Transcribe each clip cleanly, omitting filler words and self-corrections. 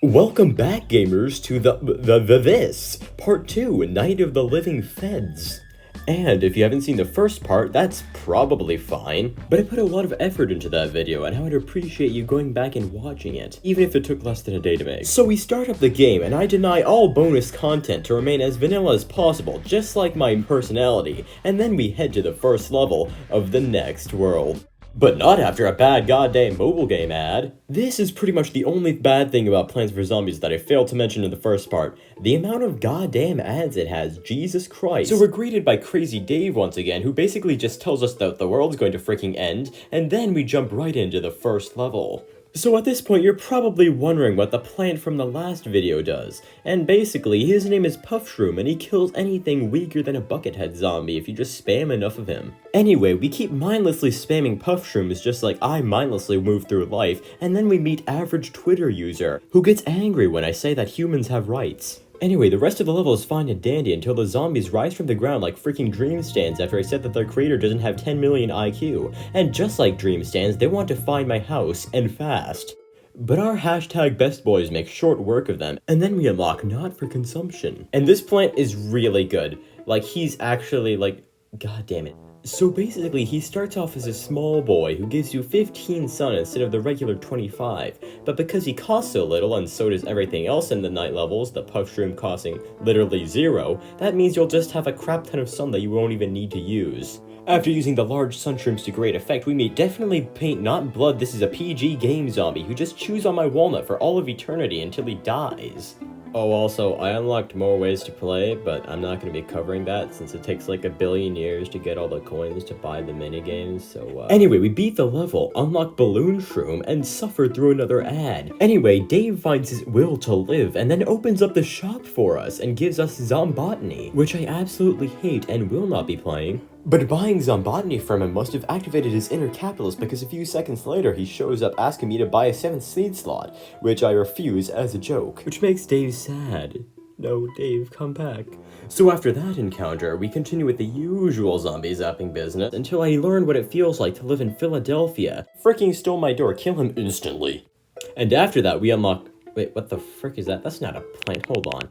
Welcome back, gamers, to this part 2, Night of the Living Feds. And if you haven't seen the first part, that's probably fine, but I put a lot of effort into that video, and I would appreciate you going back and watching it, even if it took less than a day to make. So we start up the game, and I deny all bonus content to remain as vanilla as possible, just like my personality, and then we head to the first level of the next world. But not after a bad goddamn mobile game ad. This is pretty much the only bad thing about Plants vs. Zombies that I failed to mention in the first part. The amount of goddamn ads it has, Jesus Christ. So we're greeted by Crazy Dave once again, who basically just tells us that the world's going to freaking end, and then we jump right into the first level. So at this point, you're probably wondering what the plant from the last video does. And basically, his name is Puffshroom, and he kills anything weaker than a Buckethead zombie if you just spam enough of him. Anyway, we keep mindlessly spamming Puffshrooms just like I mindlessly move through life, and then we meet average Twitter user, who gets angry when I say that humans have rights. Anyway, the rest of the level is fine and dandy until the zombies rise from the ground like freaking Dream Stands after I said that their creator doesn't have 10 million IQ. And just like Dream Stands, they want to find my house, and fast. But our hashtag best boys make short work of them, and then we unlock not for consumption. And this plant is really good. Like, he's actually like, god damn it. So basically, he starts off as a small boy who gives you 15 sun instead of the regular 25, but because he costs so little and so does everything else in the night levels, the Puffshroom costing literally 0, that means you'll just have a crap ton of sun that you won't even need to use. After using the large sunshrooms to great effect, we may definitely paint not blood this is a PG game zombie who just chews on my walnut for all of eternity until he dies. Oh, also, I unlocked more ways to play, but I'm not going to be covering that since it takes like a billion years to get all the coins to buy the minigames, so Anyway, we beat the level, unlock Balloon Shroom, and suffer through another ad. Anyway, Dave finds his will to live, and then opens up the shop for us and gives us Zombotany, which I absolutely hate and will not be playing. But buying Zombotany from him must have activated his inner capitalist because a few seconds later he shows up asking me to buy a 7th seed slot, which I refuse as a joke, which makes Dave sad. No, Dave, come back. So after that encounter, we continue with the usual zombie zapping business until I learn what it feels like to live in Philadelphia. Fricking stole my door, kill him instantly. And after that we unlock... Wait, what the frick is that? That's not a plant, hold on.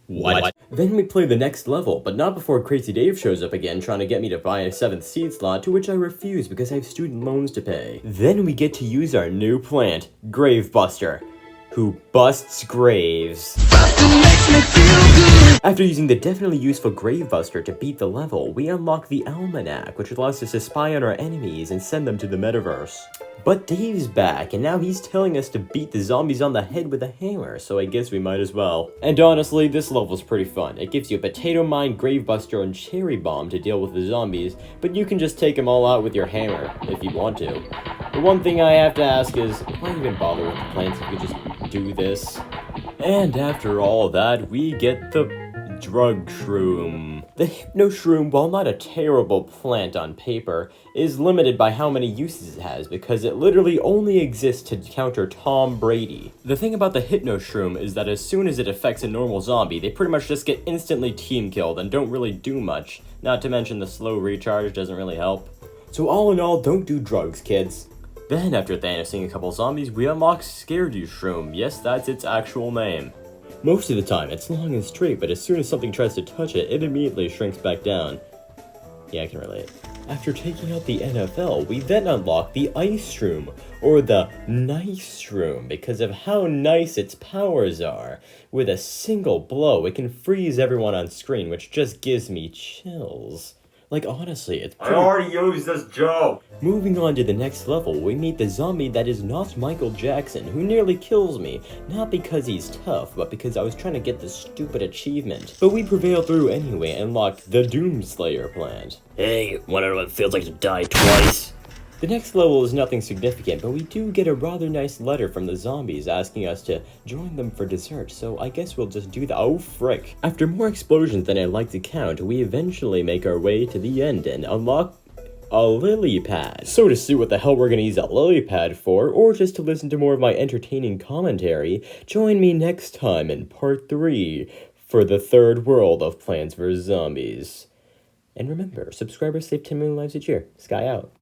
What? Then we play the next level, but not before Crazy Dave shows up again trying to get me to buy a 7th seed slot, to which I refuse because I have student loans to pay. Then we get to use our new plant, Gravebuster, who busts graves. After using the definitely useful Gravebuster to beat the level, we unlock the Almanac, which allows us to spy on our enemies and send them to the metaverse. But Dave's back, and now he's telling us to beat the zombies on the head with a hammer, so I guess we might as well. And honestly, this level's pretty fun. It gives you Potato Mine, Gravebuster, and Cherry Bomb to deal with the zombies, but you can just take them all out with your hammer, if you want to. The one thing I have to ask is, why even bother with the plants if you could just do this? And after all that, we get the Drug Shroom. The Hypno Shroom, while not a terrible plant on paper, is limited by how many uses it has because it literally only exists to counter Tom Brady. The thing about the Hypno Shroom is that as soon as it affects a normal zombie, they pretty much just get instantly team killed and don't really do much, not to mention the slow recharge doesn't really help. So all in all, don't do drugs, kids. Then after Thanosing a couple zombies, we unlock Scared You Shroom. Yes, that's its actual name. Most of the time, it's long and straight, but as soon as something tries to touch it, it immediately shrinks back down. Yeah, I can relate. After taking out the NFL, we then unlock the Ice Shroom, or the Nice Shroom, because of how nice its powers are. With a single blow, it can freeze everyone on screen, which just gives me chills. Like, honestly, it's pretty... I already used this joke! Moving on to the next level, we meet the zombie that is not Michael Jackson, who nearly kills me. Not because he's tough, but because I was trying to get this stupid achievement. But we prevail through anyway and unlock the Doomslayer plant. Hey, wanna know what it feels like to die twice? The next level is nothing significant, but we do get a rather nice letter from the zombies asking us to join them for dessert, so I guess we'll just do that. Oh frick. After more explosions than I'd like to count, we eventually make our way to the end and unlock a lily pad. So to see what the hell we're gonna use a lily pad for, or just to listen to more of my entertaining commentary, join me next time in part 3 for the third world of Plants vs. Zombies. And remember, subscribers save 10 million lives each year. Sky out.